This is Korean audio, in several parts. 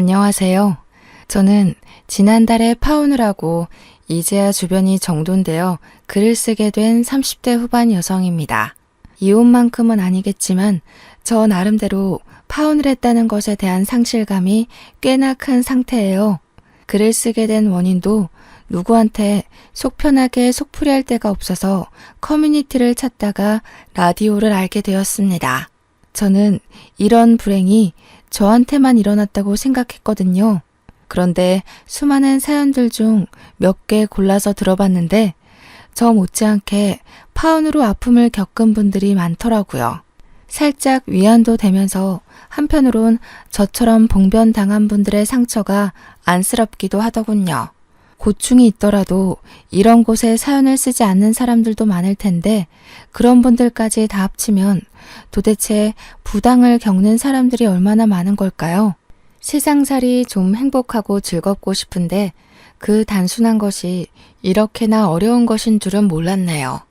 안녕하세요. 저는 지난달에 파혼을 하고 이제야 주변이 정돈되어 글을 쓰게 된 30대 후반 여성입니다. 이혼만큼은 아니겠지만 저 나름대로 파혼을 했다는 것에 대한 상실감이 꽤나 큰 상태예요. 글을 쓰게 된 원인도 누구한테 속 편하게 속풀이할 데가 없어서 커뮤니티를 찾다가 라디오를 알게 되었습니다. 저는 이런 불행이 저한테만 일어났다고 생각했거든요. 그런데 수많은 사연들 중 몇 개 골라서 들어봤는데 저 못지않게 파혼으로 아픔을 겪은 분들이 많더라고요. 살짝 위안도 되면서 한편으론 저처럼 봉변당한 분들의 상처가 안쓰럽기도 하더군요. 고충이 있더라도 이런 곳에 사연을 쓰지 않는 사람들도 많을 텐데 그런 분들까지 다 합치면 도대체 부당을 겪는 사람들이 얼마나 많은 걸까요? 세상살이 좀 행복하고 즐겁고 싶은데 그 단순한 것이 이렇게나 어려운 것인 줄은 몰랐네요.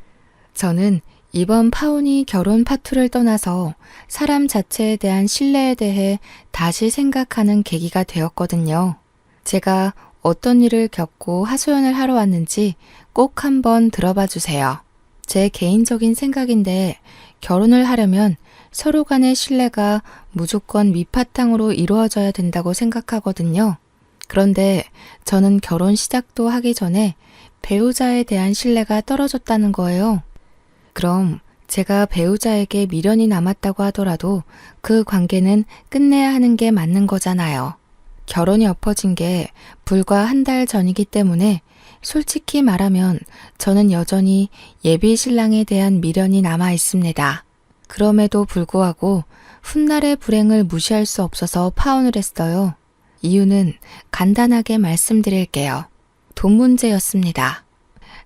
저는 이번 파혼이 결혼 파투를 떠나서 사람 자체에 대한 신뢰에 대해 다시 생각하는 계기가 되었거든요. 제가 어떤 일을 겪고 하소연을 하러 왔는지 꼭 한번 들어봐 주세요. 제 개인적인 생각인데 결혼을 하려면 서로 간의 신뢰가 무조건 밑바탕으로 이루어져야 된다고 생각하거든요. 그런데 저는 결혼 시작도 하기 전에 배우자에 대한 신뢰가 떨어졌다는 거예요. 그럼 제가 배우자에게 미련이 남았다고 하더라도 그 관계는 끝내야 하는 게 맞는 거잖아요. 결혼이 엎어진 게 불과 한 달 전이기 때문에 솔직히 말하면 저는 여전히 예비 신랑에 대한 미련이 남아 있습니다. 그럼에도 불구하고 훗날의 불행을 무시할 수 없어서 파혼을 했어요. 이유는 간단하게 말씀드릴게요. 돈 문제였습니다.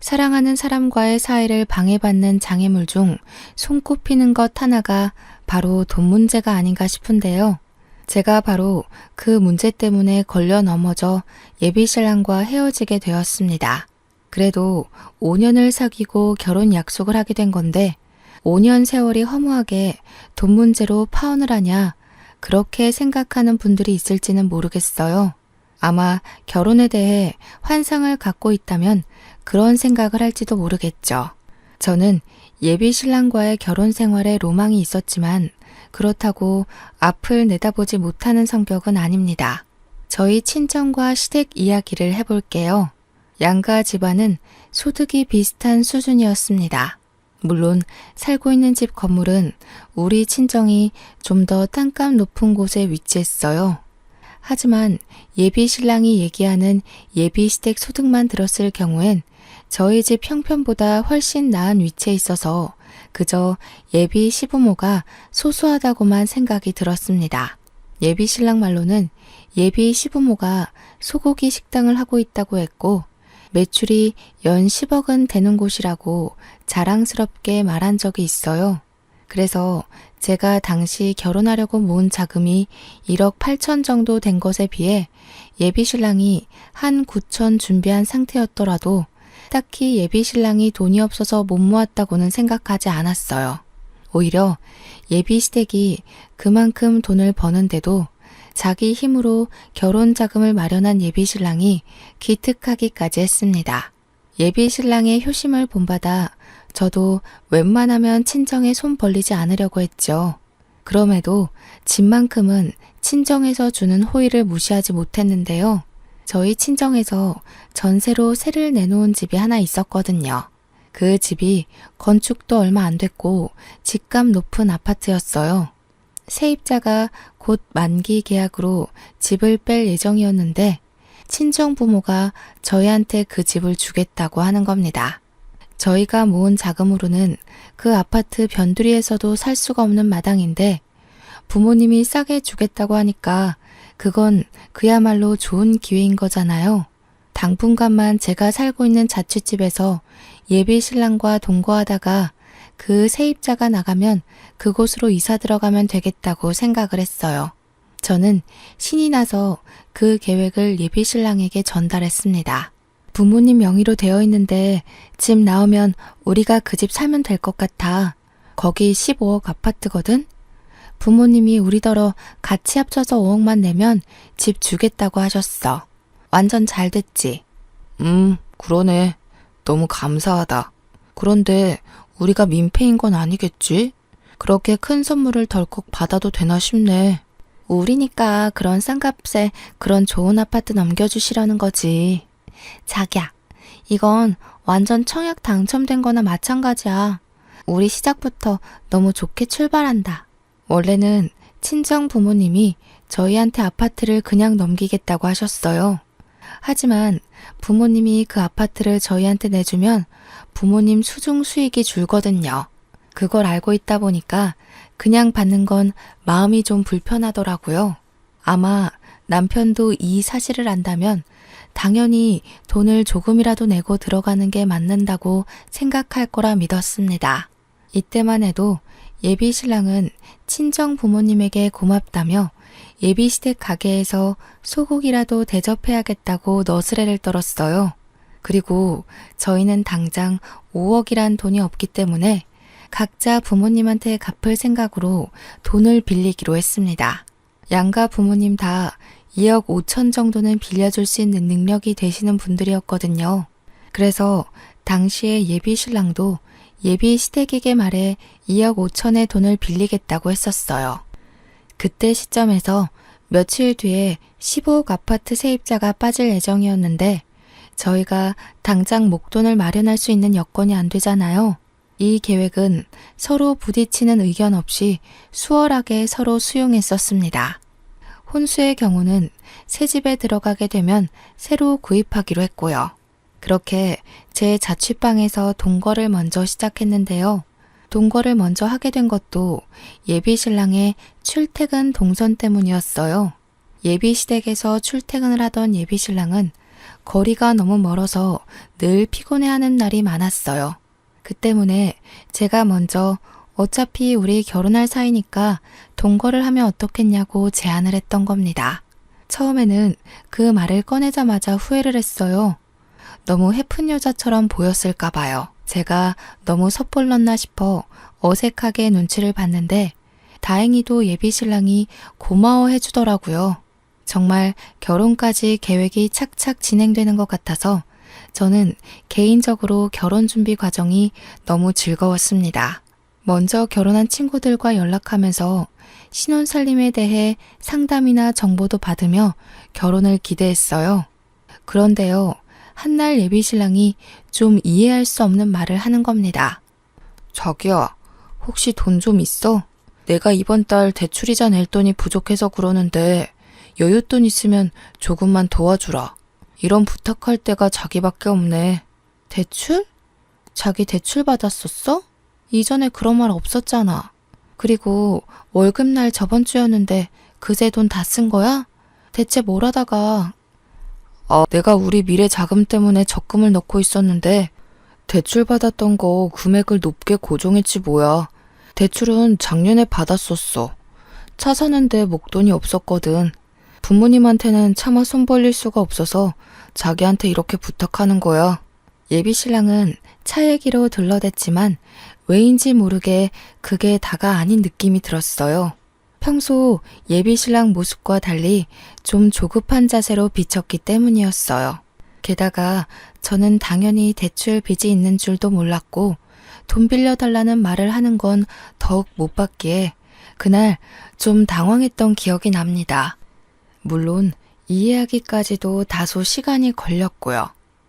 사랑하는 사람과의 사이를 방해받는 장애물 중 손꼽히는 것 하나가 바로 돈 문제가 아닌가 싶은데요. 제가 바로 그 문제 때문에 걸려 넘어져 예비신랑과 헤어지게 되었습니다. 그래도 5년을 사귀고 결혼 약속을 하게 된 건데 5년 세월이 허무하게 돈 문제로 파혼을 하냐 그렇게 생각하는 분들이 있을지는 모르겠어요. 아마 결혼에 대해 환상을 갖고 있다면 그런 생각을 할지도 모르겠죠. 저는 예비신랑과의 결혼 생활에 로망이 있었지만 그렇다고 앞을 내다보지 못하는 성격은 아닙니다. 저희 친정과 시댁 이야기를 해볼게요. 양가 집안은 소득이 비슷한 수준이었습니다. 물론 살고 있는 집 건물은 우리 친정이 좀 더 땅값 높은 곳에 위치했어요. 하지만 예비 신랑이 얘기하는 예비 시댁 소득만 들었을 경우엔 저희 집 형편보다 훨씬 나은 위치에 있어서 그저 예비 시부모가 소소하다고만 생각이 들었습니다. 예비 신랑 말로는 예비 시부모가 소고기 식당을 하고 있다고 했고 매출이 연 10억은 되는 곳이라고 자랑스럽게 말한 적이 있어요. 그래서 제가 당시 결혼하려고 모은 자금이 1억 8천 정도 된 것에 비해 예비 신랑이 한 9천 준비한 상태였더라도 딱히 예비 신랑이 돈이 없어서 못 모았다고는 생각하지 않았어요. 오히려 예비 시댁이 그만큼 돈을 버는데도 자기 힘으로 결혼 자금을 마련한 예비 신랑이 기특하기까지 했습니다. 예비 신랑의 효심을 본받아 저도 웬만하면 친정에 손 벌리지 않으려고 했죠. 그럼에도 집만큼은 친정에서 주는 호의를 무시하지 못했는데요. 저희 친정에서 전세로 세를 내놓은 집이 하나 있었거든요. 그 집이 건축도 얼마 안 됐고 집값 높은 아파트였어요. 세입자가 곧 만기 계약으로 집을 뺄 예정이었는데 친정 부모가 저희한테 그 집을 주겠다고 하는 겁니다. 저희가 모은 자금으로는 그 아파트 변두리에서도 살 수가 없는 마당인데 부모님이 싸게 주겠다고 하니까 그건 그야말로 좋은 기회인 거잖아요. 당분간만 제가 살고 있는 자취집에서 예비 신랑과 동거하다가 그 세입자가 나가면 그곳으로 이사 들어가면 되겠다고 생각을 했어요. 저는 신이 나서 그 계획을 예비 신랑에게 전달했습니다. 부모님 명의로 되어 있는데 집 나오면 우리가 그 집 살면 될 것 같아. 거기 15억 아파트거든? 부모님이 우리더러 같이 합쳐서 5억만 내면 집 주겠다고 하셨어. 완전 잘 됐지? 그러네. 너무 감사하다. 그런데 우리가 민폐인 건 아니겠지? 그렇게 큰 선물을 덜컥 받아도 되나 싶네. 우리니까 그런 싼 값에 그런 좋은 아파트 넘겨주시려는 거지. 자기야, 이건 완전 청약 당첨된 거나 마찬가지야. 우리 시작부터 너무 좋게 출발한다. 원래는 친정 부모님이 저희한테 아파트를 그냥 넘기겠다고 하셨어요. 하지만 부모님이 그 아파트를 저희한테 내주면 부모님 수중 수익이 줄거든요. 그걸 알고 있다 보니까 그냥 받는 건 마음이 좀 불편하더라고요. 아마 남편도 이 사실을 안다면 당연히 돈을 조금이라도 내고 들어가는 게 맞는다고 생각할 거라 믿었습니다. 이때만 해도 예비 신랑은 친정 부모님에게 고맙다며 예비시댁 가게에서 소고기라도 대접해야겠다고 너스레를 떨었어요. 그리고 저희는 당장 5억이란 돈이 없기 때문에 각자 부모님한테 갚을 생각으로 돈을 빌리기로 했습니다. 양가 부모님 다 2억 5천 정도는 빌려줄 수 있는 능력이 되시는 분들이었거든요. 그래서 당시에 예비 신랑도 예비 시댁에게 말해 2억 5천의 돈을 빌리겠다고 했었어요. 그때 시점에서 며칠 뒤에 15억 아파트 세입자가 빠질 예정이었는데 저희가 당장 목돈을 마련할 수 있는 여건이 안 되잖아요. 이 계획은 서로 부딪히는 의견 없이 수월하게 서로 수용했었습니다. 혼수의 경우는 새 집에 들어가게 되면 새로 구입하기로 했고요. 그렇게 제 자취방에서 동거를 먼저 시작했는데요. 동거를 먼저 하게 된 것도 예비 신랑의 출퇴근 동선 때문이었어요. 예비 시댁에서 출퇴근을 하던 예비 신랑은 거리가 너무 멀어서 늘 피곤해하는 날이 많았어요. 그 때문에 제가 먼저 어차피 우리 결혼할 사이니까 동거를 하면 어떻겠냐고 제안을 했던 겁니다. 처음에는 그 말을 꺼내자마자 후회를 했어요. 너무 해픈 여자처럼 보였을까 봐요. 제가 너무 섣불렀나 싶어 어색하게 눈치를 봤는데 다행히도 예비 신랑이 고마워해 주더라고요. 정말 결혼까지 계획이 착착 진행되는 것 같아서 저는 개인적으로 결혼 준비 과정이 너무 즐거웠습니다. 먼저 결혼한 친구들과 연락하면서 신혼살림에 대해 상담이나 정보도 받으며 결혼을 기대했어요. 그런데요, 한날 예비 신랑이 좀 이해할 수 없는 말을 하는 겁니다. 자기야, 혹시 돈 좀 있어? 내가 이번 달 대출이자 낼 돈이 부족해서 그러는데 여윳돈 있으면 조금만 도와주라. 이런 부탁할 때가 자기밖에 없네. 대출? 자기 대출 받았었어? 이전에 그런 말 없었잖아. 그리고 월급날 저번 주였는데 그새 돈 다 쓴 거야? 대체 뭘 하다가... 내가 우리 미래 자금 때문에 적금을 넣고 있었는데 대출 받았던 거 금액을 높게 고정했지 뭐야. 대출은 작년에 받았었어. 차 사는데 목돈이 없었거든. 부모님한테는 차마 손 벌릴 수가 없어서 자기한테 이렇게 부탁하는 거야. 예비 신랑은 차 얘기로 둘러댔지만 왜인지 모르게 그게 다가 아닌 느낌이 들었어요. 평소 예비 신랑 모습과 달리 좀 조급한 자세로 비쳤기 때문이었어요. 게다가 저는 당연히 대출 빚이 있는 줄도 몰랐고 돈 빌려달라는 말을 하는 건 더욱 못 받기에 그날 좀 당황했던 기억이 납니다. 물론 이해하기까지도 다소 시간이 걸렸고요.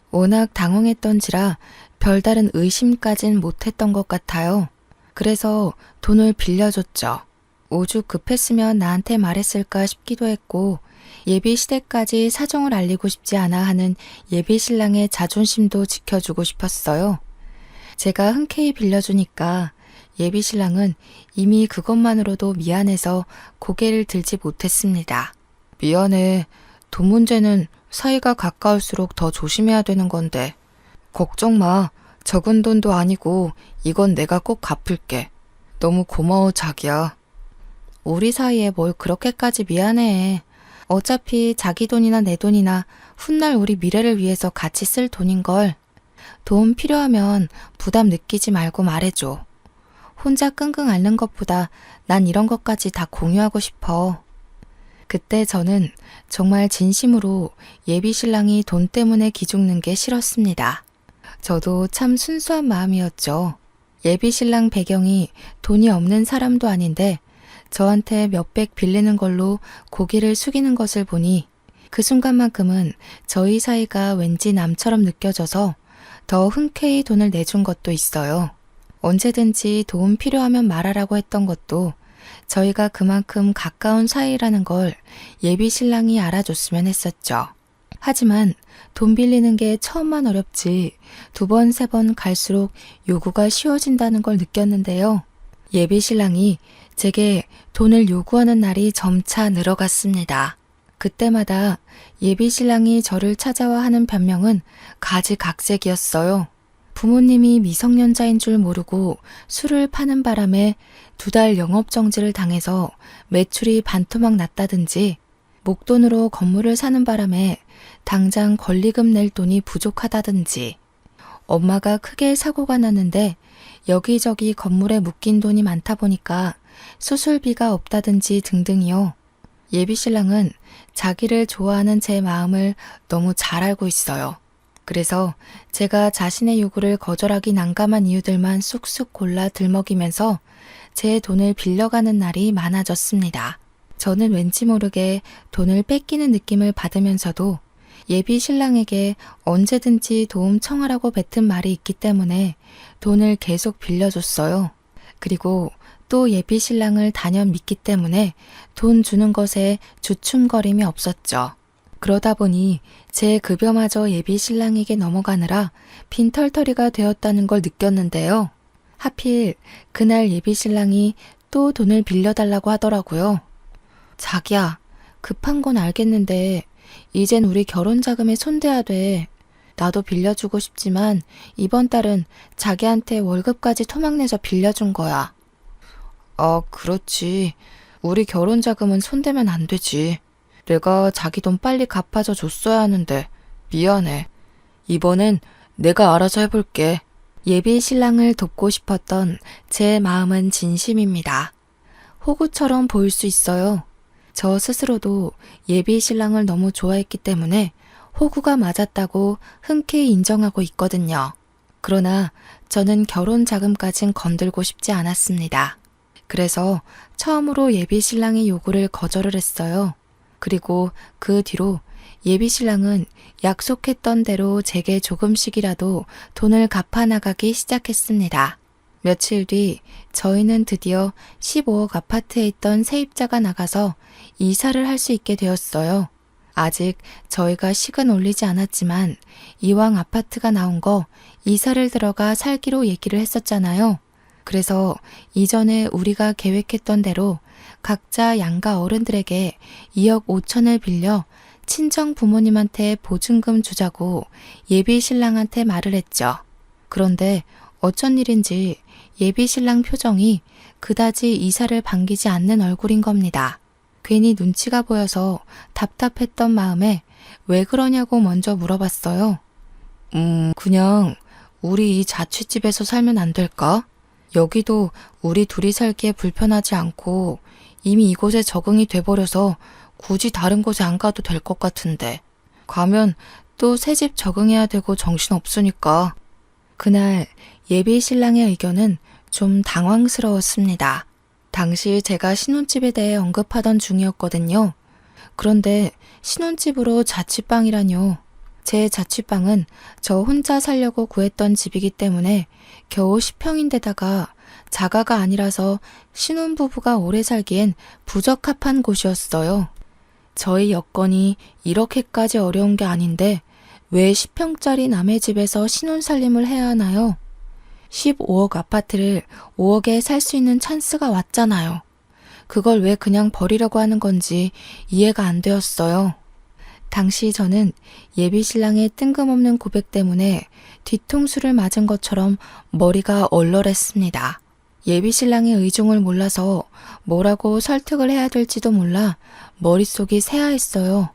워낙 당황했던지라 별다른 의심까진 못했던 것 같아요. 그래서 돈을 빌려줬죠. 오죽 급했으면 나한테 말했을까 싶기도 했고 예비 시댁까지 사정을 알리고 싶지 않아 하는 예비 신랑의 자존심도 지켜주고 싶었어요. 제가 흔쾌히 빌려주니까 예비 신랑은 이미 그것만으로도 미안해서 고개를 들지 못했습니다. 미안해. 돈 문제는 사이가 가까울수록 더 조심해야 되는 건데. 걱정 마. 적은 돈도 아니고 이건 내가 꼭 갚을게. 너무 고마워 자기야. 우리 사이에 뭘 그렇게까지 미안해. 어차피 자기 돈이나 내 돈이나 훗날 우리 미래를 위해서 같이 쓸 돈인걸. 도움 필요하면 부담 느끼지 말고 말해줘. 혼자 끙끙 앓는 것보다 난 이런 것까지 다 공유하고 싶어. 그때 저는 정말 진심으로 예비 신랑이 돈 때문에 기죽는 게 싫었습니다. 저도 참 순수한 마음이었죠. 예비 신랑 배경이 돈이 없는 사람도 아닌데 저한테 몇백 빌리는 걸로 고개를 숙이는 것을 보니 그 순간만큼은 저희 사이가 왠지 남처럼 느껴져서 더 흔쾌히 돈을 내준 것도 있어요. 언제든지 도움 필요하면 말하라고 했던 것도 저희가 그만큼 가까운 사이라는 걸 예비 신랑이 알아줬으면 했었죠. 하지만 돈 빌리는 게 처음만 어렵지 두 번, 세 번 갈수록 요구가 쉬워진다는 걸 느꼈는데요. 예비 신랑이 제게 돈을 요구하는 날이 점차 늘어갔습니다. 그때마다 예비 신랑이 저를 찾아와 하는 변명은 가지각색이었어요. 부모님이 미성년자인 줄 모르고 술을 파는 바람에 2달 영업정지를 당해서 매출이 반토막 났다든지 목돈으로 건물을 사는 바람에 당장 권리금 낼 돈이 부족하다든지 엄마가 크게 사고가 났는데 여기저기 건물에 묶인 돈이 많다 보니까 수술비가 없다든지 등등이요. 예비 신랑은 자기를 좋아하는 제 마음을 너무 잘 알고 있어요. 그래서 제가 자신의 요구를 거절하기 난감한 이유들만 쑥쑥 골라 들먹이면서 제 돈을 빌려가는 날이 많아졌습니다. 저는 왠지 모르게 돈을 뺏기는 느낌을 받으면서도 예비 신랑에게 언제든지 도움 청하라고 뱉은 말이 있기 때문에 돈을 계속 빌려줬어요. 그리고 또 예비 신랑을 단연 믿기 때문에 돈 주는 것에 주춤거림이 없었죠. 그러다 보니 제 급여마저 예비 신랑에게 넘어가느라 빈털터리가 되었다는 걸 느꼈는데요. 하필 그날 예비 신랑이 또 돈을 빌려달라고 하더라고요. 자기야, 급한 건 알겠는데 이젠 우리 결혼 자금에 손대야 돼. 나도 빌려주고 싶지만 이번 달은 자기한테 월급까지 토막내서 빌려준 거야. 아, 그렇지. 우리 결혼 자금은 손대면 안 되지. 내가 자기 돈 빨리 갚아줘 줬어야 하는데 미안해. 이번엔 내가 알아서 해볼게. 예비 신랑을 돕고 싶었던 제 마음은 진심입니다. 호구처럼 보일 수 있어요. 저 스스로도 예비 신랑을 너무 좋아했기 때문에 호구가 맞았다고 흔쾌히 인정하고 있거든요. 그러나 저는 결혼 자금까진 건들고 싶지 않았습니다. 그래서 처음으로 예비 신랑의 요구를 거절을 했어요. 그리고 그 뒤로 예비 신랑은 약속했던 대로 제게 조금씩이라도 돈을 갚아 나가기 시작했습니다. 며칠 뒤 저희는 드디어 15억 아파트에 있던 세입자가 나가서 이사를 할 수 있게 되었어요. 아직 저희가 식은 올리지 않았지만 이왕 아파트가 나온 거 이사를 들어가 살기로 얘기를 했었잖아요. 그래서 이전에 우리가 계획했던 대로 각자 양가 어른들에게 2억 5천을 빌려 친정 부모님한테 보증금 주자고 예비 신랑한테 말을 했죠. 그런데 어쩐 일인지 예비 신랑 표정이 그다지 이사를 반기지 않는 얼굴인 겁니다. 괜히 눈치가 보여서 답답했던 마음에 왜 그러냐고 먼저 물어봤어요. 그냥 우리 이 자취집에서 살면 안 될까? 여기도 우리 둘이 살기에 불편하지 않고 이미 이곳에 적응이 돼버려서 굳이 다른 곳에 안 가도 될 것 같은데. 가면 또 새 집 적응해야 되고 정신없으니까. 그날 예비 신랑의 의견은 좀 당황스러웠습니다. 당시 제가 신혼집에 대해 언급하던 중이었거든요. 그런데 신혼집으로 자취방이라뇨. 제 자취방은 저 혼자 살려고 구했던 집이기 때문에 겨우 10평인데다가 자가가 아니라서 신혼부부가 오래 살기엔 부적합한 곳이었어요. 저희 여건이 이렇게까지 어려운 게 아닌데 왜 10평짜리 남의 집에서 신혼살림을 해야 하나요? 15억 아파트를 5억에 살 수 있는 찬스가 왔잖아요. 그걸 왜 그냥 버리려고 하는 건지 이해가 안 되었어요. 당시 저는 예비 신랑의 뜬금없는 고백 때문에 뒤통수를 맞은 것처럼 머리가 얼얼했습니다. 예비 신랑의 의중을 몰라서 뭐라고 설득을 해야 될지도 몰라 머릿속이 새하했어요.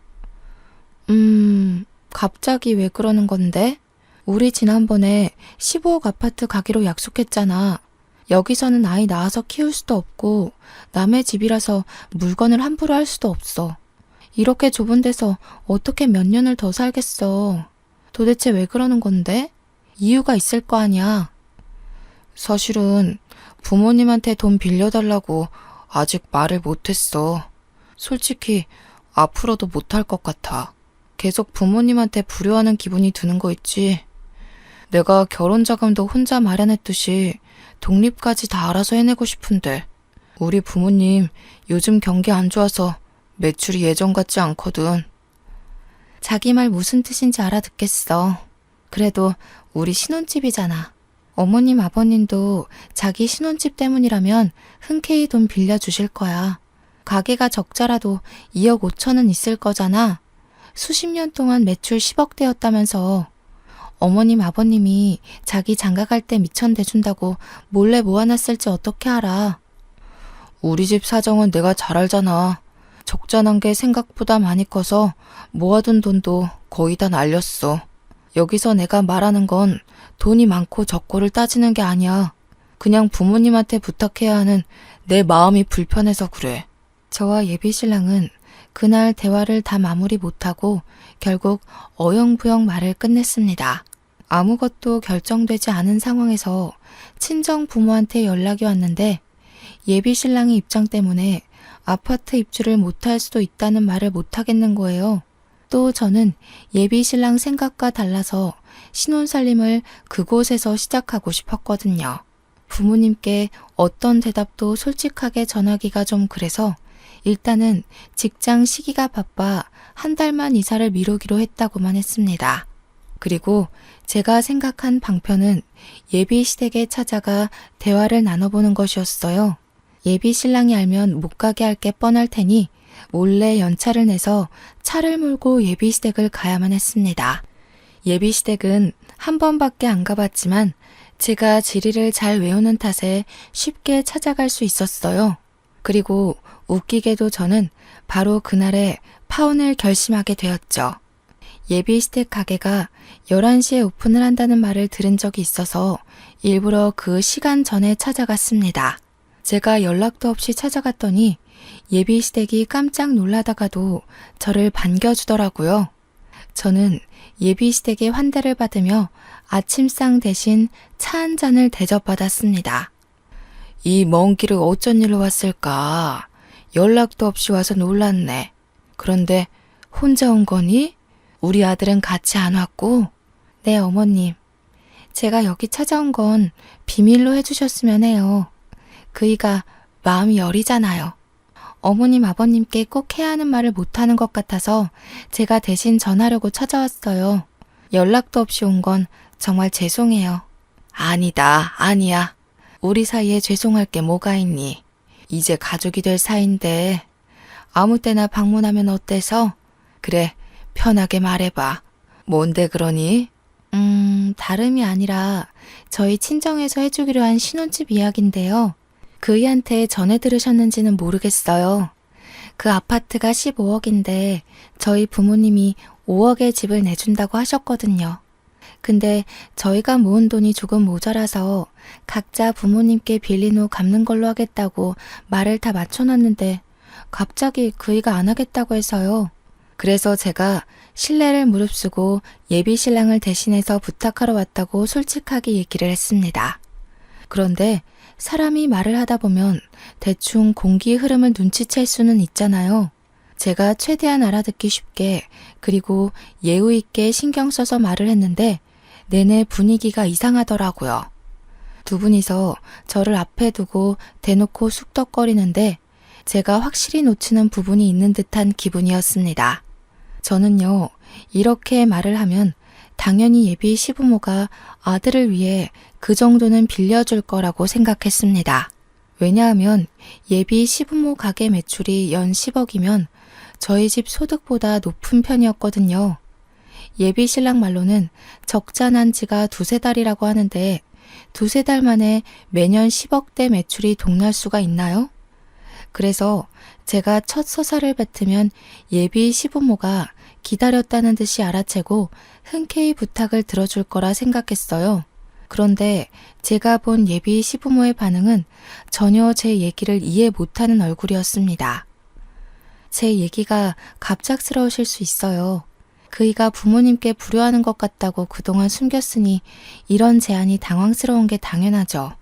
갑자기 왜 그러는 건데? 우리 지난번에 15억 아파트 가기로 약속했잖아. 여기서는 아이 낳아서 키울 수도 없고 남의 집이라서 물건을 함부로 할 수도 없어. 이렇게 좁은 데서 어떻게 몇 년을 더 살겠어. 도대체 왜 그러는 건데? 이유가 있을 거 아니야. 사실은 부모님한테 돈 빌려달라고 아직 말을 못했어. 솔직히 앞으로도 못할 것 같아. 계속 부모님한테 불효하는 기분이 드는 거 있지. 내가 결혼 자금도 혼자 마련했듯이 독립까지 다 알아서 해내고 싶은데 우리 부모님 요즘 경기 안 좋아서 매출이 예전 같지 않거든. 자기 말 무슨 뜻인지 알아듣겠어. 그래도 우리 신혼집이잖아. 어머님, 아버님도 자기 신혼집 때문이라면 흔쾌히 돈 빌려주실 거야. 가게가 적자라도 2억 5천은 있을 거잖아. 수십 년 동안 매출 10억대였다면서 어머님, 아버님이 자기 장가갈 때 미천 대준다고 몰래 모아놨을지 어떻게 알아. 우리 집 사정은 내가 잘 알잖아. 적자난 게 생각보다 많이 커서 모아둔 돈도 거의 다 날렸어. 여기서 내가 말하는 건 돈이 많고 적고를 따지는 게 아니야. 그냥 부모님한테 부탁해야 하는 내 마음이 불편해서 그래. 저와 예비 신랑은 그날 대화를 다 마무리 못하고 결국 어영부영 말을 끝냈습니다. 아무것도 결정되지 않은 상황에서 친정 부모한테 연락이 왔는데 예비 신랑의 입장 때문에 아파트 입주를 못할 수도 있다는 말을 못하겠는 거예요. 또 저는 예비 신랑 생각과 달라서 신혼살림을 그곳에서 시작하고 싶었거든요. 부모님께 어떤 대답도 솔직하게 전하기가 좀 그래서 일단은 직장 시기가 바빠 한 달만 이사를 미루기로 했다고만 했습니다. 그리고 제가 생각한 방편은 예비 시댁에 찾아가 대화를 나눠보는 것이었어요. 예비 신랑이 알면 못 가게 할 게 뻔할 테니 몰래 연차를 내서 차를 몰고 예비 시댁을 가야만 했습니다. 예비 시댁은 한 번밖에 안 가봤지만 제가 지리를 잘 외우는 탓에 쉽게 찾아갈 수 있었어요. 그리고 웃기게도 저는 바로 그날에 파혼을 결심하게 되었죠. 예비 시댁 가게가 11시에 오픈을 한다는 말을 들은 적이 있어서 일부러 그 시간 전에 찾아갔습니다. 제가 연락도 없이 찾아갔더니 예비 시댁이 깜짝 놀라다가도 저를 반겨주더라고요. 저는 예비 시댁의 환대를 받으며 아침상 대신 차 한 잔을 대접받았습니다. 이 먼 길을 어쩐 일로 왔을까? 연락도 없이 와서 놀랐네. 그런데 혼자 온 거니? 우리 아들은 같이 안 왔고? 네, 어머님. 제가 여기 찾아온 건 비밀로 해주셨으면 해요. 그이가 마음이 여리잖아요. 어머님, 아버님께 꼭 해야 하는 말을 못하는 것 같아서 제가 대신 전하려고 찾아왔어요. 연락도 없이 온 건 정말 죄송해요. 아니다, 아니야. 우리 사이에 죄송할 게 뭐가 있니? 이제 가족이 될 사이인데 아무 때나 방문하면 어때서? 그래, 편하게 말해봐. 뭔데 그러니? 다름이 아니라 저희 친정에서 해주기로 한 신혼집 이야기인데요. 그이한테 전해 들으셨는지는 모르겠어요. 그 아파트가 15억인데 저희 부모님이 5억의 집을 내준다고 하셨거든요. 근데 저희가 모은 돈이 조금 모자라서 각자 부모님께 빌린 후 갚는 걸로 하겠다고 말을 다 맞춰놨는데 갑자기 그이가 안 하겠다고 해서요. 그래서 제가 신뢰를 무릅쓰고 예비 신랑을 대신해서 부탁하러 왔다고 솔직하게 얘기를 했습니다. 그런데 사람이 말을 하다 보면 대충 공기의 흐름을 눈치챌 수는 있잖아요. 제가 최대한 알아듣기 쉽게 그리고 예의 있게 신경 써서 말을 했는데 내내 분위기가 이상하더라고요. 두 분이서 저를 앞에 두고 대놓고 쑥덕거리는데 제가 확실히 놓치는 부분이 있는 듯한 기분이었습니다. 저는요, 이렇게 말을 하면 당연히 예비 시부모가 아들을 위해 그 정도는 빌려줄 거라고 생각했습니다. 왜냐하면 예비 시부모 가게 매출이 연 10억이면 저희 집 소득보다 높은 편이었거든요. 예비 신랑 말로는 적자 난 지가 두세 달이라고 하는데 두세 달 만에 매년 10억대 매출이 동날 수가 있나요? 그래서 제가 첫 서사를 뱉으면 예비 시부모가 기다렸다는 듯이 알아채고 흔쾌히 부탁을 들어줄 거라 생각했어요. 그런데 제가 본 예비 시부모의 반응은 전혀 제 얘기를 이해 못하는 얼굴이었습니다. 제 얘기가 갑작스러우실 수 있어요. 그이가 부모님께 불효하는 것 같다고 그동안 숨겼으니 이런 제안이 당황스러운 게 당연하죠.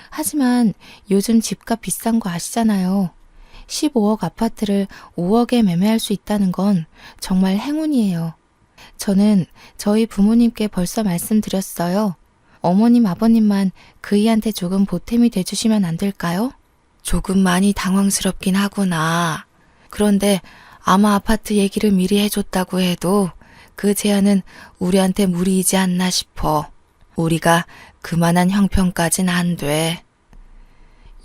하지만 요즘 집값 비싼 거 아시잖아요. 15억 아파트를 5억에 매매할 수 있다는 건 정말 행운이에요. 저는 저희 부모님께 벌써 말씀드렸어요. 어머님, 아버님만 그이한테 조금 보탬이 돼주시면 안 될까요? 조금 많이 당황스럽긴 하구나. 그런데 아마 아파트 얘기를 미리 해줬다고 해도 그 제안은 우리한테 무리이지 않나 싶어. 우리가 그만한 형편까진 안 돼.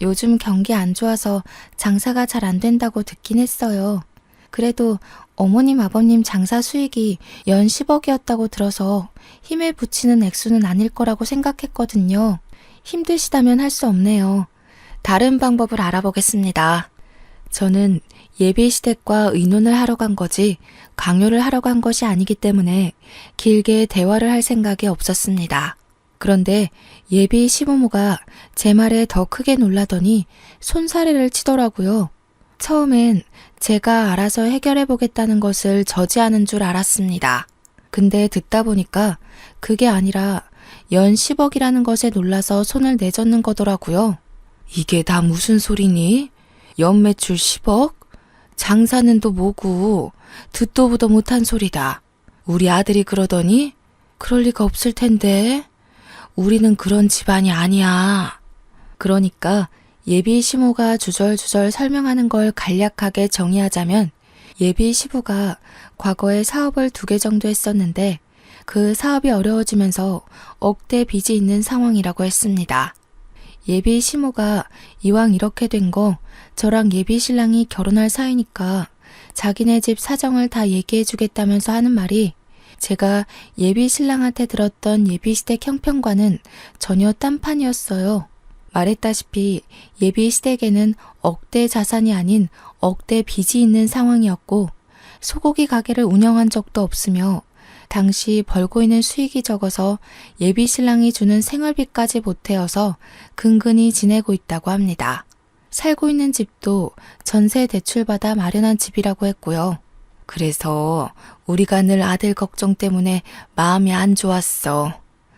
요즘 경기 안 좋아서 장사가 잘 안 된다고 듣긴 했어요. 그래도 어머님, 아버님 장사 수익이 연 10억이었다고 들어서 힘에 부치는 액수는 아닐 거라고 생각했거든요. 힘드시다면 할 수 없네요. 다른 방법을 알아보겠습니다. 저는 예비 시댁과 의논을 하러 간 거지 강요를 하러 간 것이 아니기 때문에 길게 대화를 할 생각이 없었습니다. 그런데 예비 시부모가 제 말에 더 크게 놀라더니 손사래를 치더라고요. 처음엔 제가 알아서 해결해 보겠다는 것을 저지하는 줄 알았습니다. 근데 듣다 보니까 그게 아니라 연 10억이라는 것에 놀라서 손을 내젓는 거더라고요. 이게 다 무슨 소리니? 연매출 10억? 장사는 또 뭐고 듣도 보도 못한 소리다. 우리 아들이 그러더니 그럴 리가 없을 텐데. 우리는 그런 집안이 아니야. 그러니까 예비 시모가 주절주절 설명하는 걸 간략하게 정의하자면 예비 시부가 과거에 사업을 2개 정도 했었는데 그 사업이 어려워지면서 억대 빚이 있는 상황이라고 했습니다. 예비 시모가 이왕 이렇게 된 거 저랑 예비 신랑이 결혼할 사이니까 자기네 집 사정을 다 얘기해 주겠다면서 하는 말이 제가 예비 신랑한테 들었던 예비 시댁 형편과는 전혀 딴판이었어요. 말했다시피 예비 시댁에는 억대 자산이 아닌 억대 빚이 있는 상황이었고 소고기 가게를 운영한 적도 없으며 당시 벌고 있는 수익이 적어서 예비 신랑이 주는 생활비까지 보태어서 근근히 지내고 있다고 합니다. 살고 있는 집도 전세 대출받아 마련한 집이라고 했고요. 그래서 우리가 늘 아들 걱정 때문에 마음이 안 좋았어.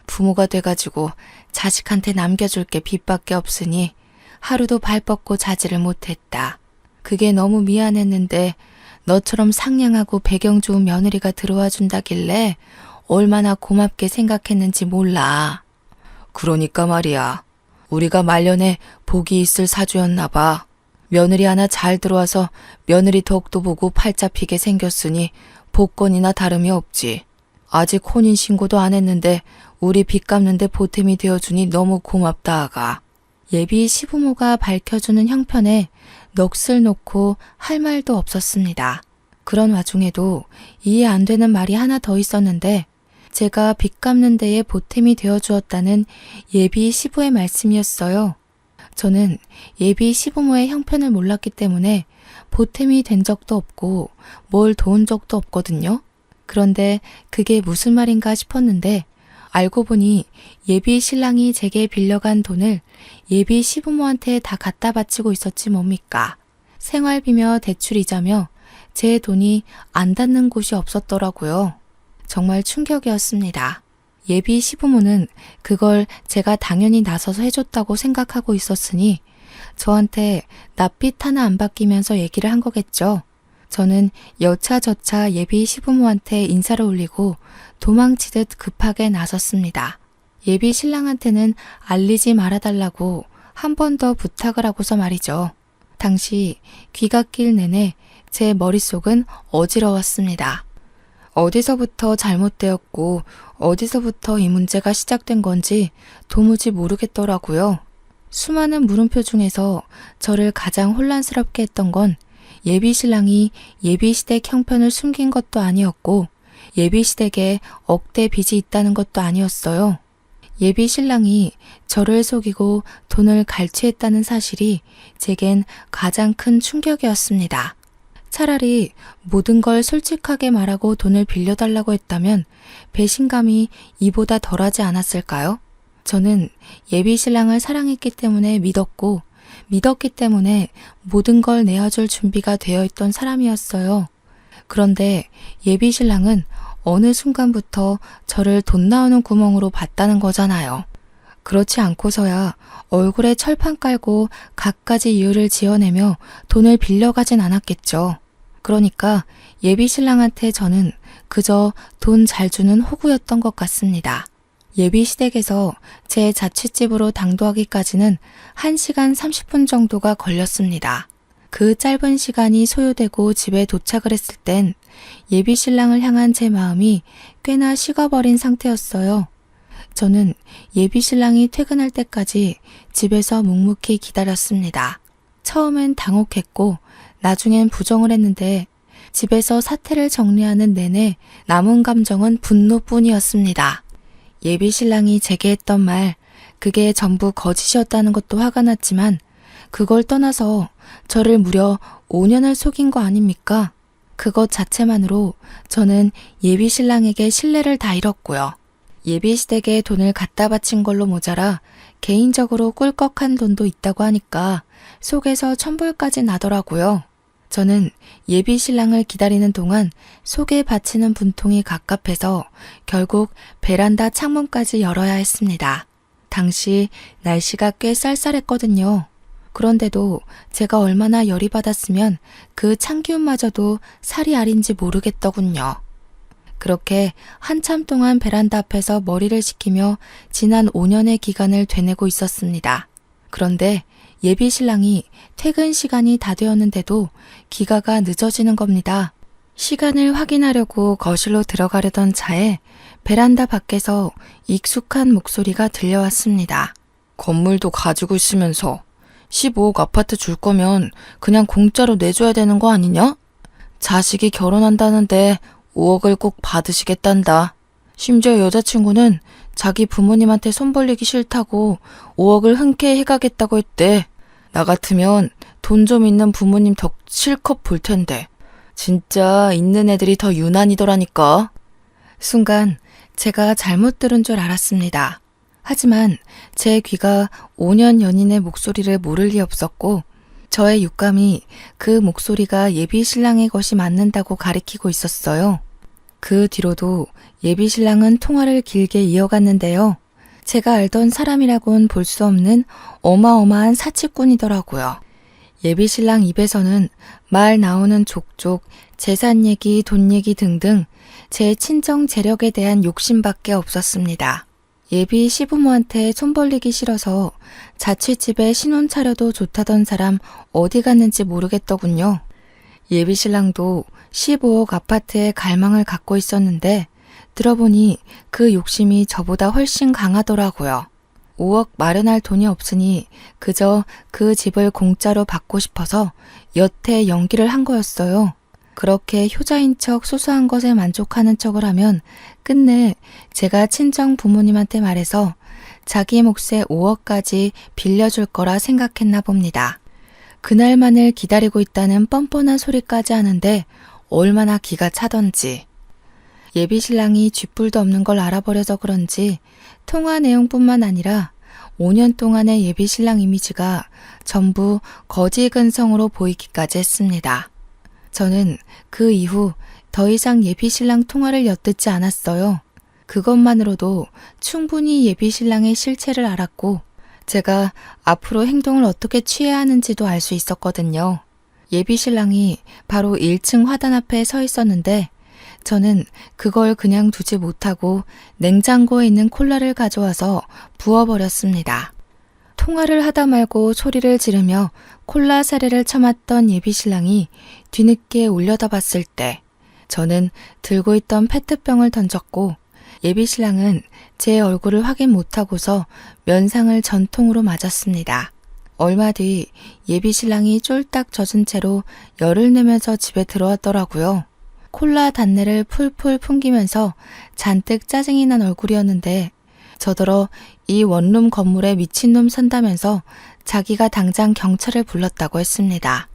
부모가 돼가지고 자식한테 남겨줄 게 빚밖에 없으니 하루도 발 뻗고 자지를 못했다. 그게 너무 미안했는데 너처럼 상냥하고 배경 좋은 며느리가 들어와 준다길래 얼마나 고맙게 생각했는지 몰라. 그러니까 말이야. 우리가 말년에 복이 있을 사주였나 봐. 며느리 하나 잘 들어와서 며느리 덕도 보고 팔자 피게 생겼으니 복권이나 다름이 없지. 아직 혼인신고도 안 했는데 우리 빚 갚는데 보탬이 되어주니 너무 고맙다 아가. 예비 시부모가 밝혀주는 형편에 넋을 놓고 할 말도 없었습니다. 그런 와중에도 이해 안 되는 말이 하나 더 있었는데 제가 빚 갚는 데에 보탬이 되어주었다는 예비 시부의 말씀이었어요. 저는 예비 시부모의 형편을 몰랐기 때문에 보탬이 된 적도 없고 뭘 도운 적도 없거든요. 그런데 그게 무슨 말인가 싶었는데 알고 보니 예비 신랑이 제게 빌려간 돈을 예비 시부모한테 다 갖다 바치고 있었지 뭡니까. 생활비며 대출이자며 제 돈이 안 닿는 곳이 없었더라고요. 정말 충격이었습니다. 예비 시부모는 그걸 제가 당연히 나서서 해줬다고 생각하고 있었으니 저한테 낯빛 하나 안 바뀌면서 얘기를 한 거겠죠. 저는 여차저차 예비 시부모한테 인사를 올리고 도망치듯 급하게 나섰습니다. 예비 신랑한테는 알리지 말아달라고 한 번 더 부탁을 하고서 말이죠. 당시 귀갓길 내내 제 머릿속은 어지러웠습니다. 어디서부터 잘못되었고 어디서부터 이 문제가 시작된 건지 도무지 모르겠더라고요. 수많은 물음표 중에서 저를 가장 혼란스럽게 했던 건 예비 신랑이 예비 시댁 형편을 숨긴 것도 아니었고 예비 시댁에 억대 빚이 있다는 것도 아니었어요. 예비 신랑이 저를 속이고 돈을 갈취했다는 사실이 제겐 가장 큰 충격이었습니다. 차라리 모든 걸 솔직하게 말하고 돈을 빌려달라고 했다면 배신감이 이보다 덜하지 않았을까요? 저는 예비 신랑을 사랑했기 때문에 믿었기 때문에 모든 걸 내어줄 준비가 되어 있던 사람이었어요. 그런데 예비 신랑은 어느 순간부터 저를 돈 나오는 구멍으로 봤다는 거잖아요. 그렇지 않고서야 얼굴에 철판 깔고 갖가지 이유를 지어내며 돈을 빌려가진 않았겠죠. 그러니까 예비 신랑한테 저는 그저 돈 잘 주는 호구였던 것 같습니다. 예비 시댁에서 제 자취집으로 당도하기까지는 1시간 30분 정도가 걸렸습니다. 그 짧은 시간이 소요되고 집에 도착을 했을 땐 예비 신랑을 향한 제 마음이 꽤나 식어버린 상태였어요. 저는 예비 신랑이 퇴근할 때까지 집에서 묵묵히 기다렸습니다. 처음엔 당혹했고 나중엔 부정을 했는데 집에서 사태를 정리하는 내내 남은 감정은 분노뿐이었습니다. 예비 신랑이 제게 했던 말, 그게 전부 거짓이었다는 것도 화가 났지만 그걸 떠나서 저를 무려 5년을 속인 거 아닙니까? 그것 자체만으로 저는 예비 신랑에게 신뢰를 다 잃었고요. 예비 시댁에 돈을 갖다 바친 걸로 모자라 개인적으로 꿀꺽한 돈도 있다고 하니까 속에서 천불까지 나더라고요. 저는 예비 신랑을 기다리는 동안 속에 받치는 분통이 갑갑해서 결국 베란다 창문까지 열어야 했습니다. 당시 날씨가 꽤 쌀쌀했거든요. 그런데도 제가 얼마나 열이 받았으면 그 찬기운마저도 살이 아린지 모르겠더군요. 그렇게 한참 동안 베란다 앞에서 머리를 식히며 지난 5년의 기간을 되내고 있었습니다. 그런데 예비 신랑이 퇴근 시간이 다 되었는데도 귀가가 늦어지는 겁니다. 시간을 확인하려고 거실로 들어가려던 차에 베란다 밖에서 익숙한 목소리가 들려왔습니다. 건물도 가지고 있으면서 15억 아파트 줄 거면 그냥 공짜로 내줘야 되는 거 아니냐? 자식이 결혼한다는데 5억을 꼭 받으시겠단다. 심지어 여자친구는 자기 부모님한테 손 벌리기 싫다고 5억을 흔쾌히 해가겠다고 했대. 나 같으면 돈 좀 있는 부모님 덕 실컷 볼 텐데. 진짜 있는 애들이 더 유난이더라니까. 순간 제가 잘못 들은 줄 알았습니다. 하지만 제 귀가 5년 연인의 목소리를 모를 리 없었고 저의 육감이 그 목소리가 예비 신랑의 것이 맞는다고 가리키고 있었어요. 그 뒤로도 예비 신랑은 통화를 길게 이어갔는데요. 제가 알던 사람이라고는 볼 수 없는 어마어마한 사치꾼이더라고요. 예비 신랑 입에서는 말 나오는 족족, 재산 얘기, 돈 얘기 등등 제 친정 재력에 대한 욕심밖에 없었습니다. 예비 시부모한테 손 벌리기 싫어서 자취집에 신혼 차려도 좋다던 사람 어디 갔는지 모르겠더군요. 예비 신랑도 15억 아파트에 갈망을 갖고 있었는데 들어보니 그 욕심이 저보다 훨씬 강하더라고요. 5억 마련할 돈이 없으니 그저 그 집을 공짜로 받고 싶어서 여태 연기를 한 거였어요. 그렇게 효자인 척 소소한 것에 만족하는 척을 하면 끝내 제가 친정 부모님한테 말해서 자기 몫의 5억까지 빌려줄 거라 생각했나 봅니다. 그날만을 기다리고 있다는 뻔뻔한 소리까지 하는데 얼마나 기가 차던지. 예비 신랑이 쥐뿔도 없는 걸 알아버려서 그런지 통화 내용뿐만 아니라 5년 동안의 예비 신랑 이미지가 전부 거지 근성으로 보이기까지 했습니다. 저는 그 이후 더 이상 예비 신랑 통화를 엿듣지 않았어요. 그것만으로도 충분히 예비 신랑의 실체를 알았고 제가 앞으로 행동을 어떻게 취해야 하는지도 알 수 있었거든요. 예비 신랑이 바로 1층 화단 앞에 서 있었는데 저는 그걸 그냥 두지 못하고 냉장고에 있는 콜라를 가져와서 부어버렸습니다. 통화를 하다 말고 소리를 지르며 콜라 사례를 처맞던 예비 신랑이 뒤늦게 올려다봤을 때 저는 들고 있던 페트병을 던졌고 예비 신랑은 제 얼굴을 확인 못하고서 면상을 전통으로 맞았습니다. 얼마 뒤 예비 신랑이 쫄딱 젖은 채로 열을 내면서 집에 들어왔더라고요. 콜라 단내를 풀풀 풍기면서 잔뜩 짜증이 난 얼굴이었는데 저더러 이 원룸 건물에 미친놈 산다면서 자기가 당장 경찰을 불렀다고 했습니다.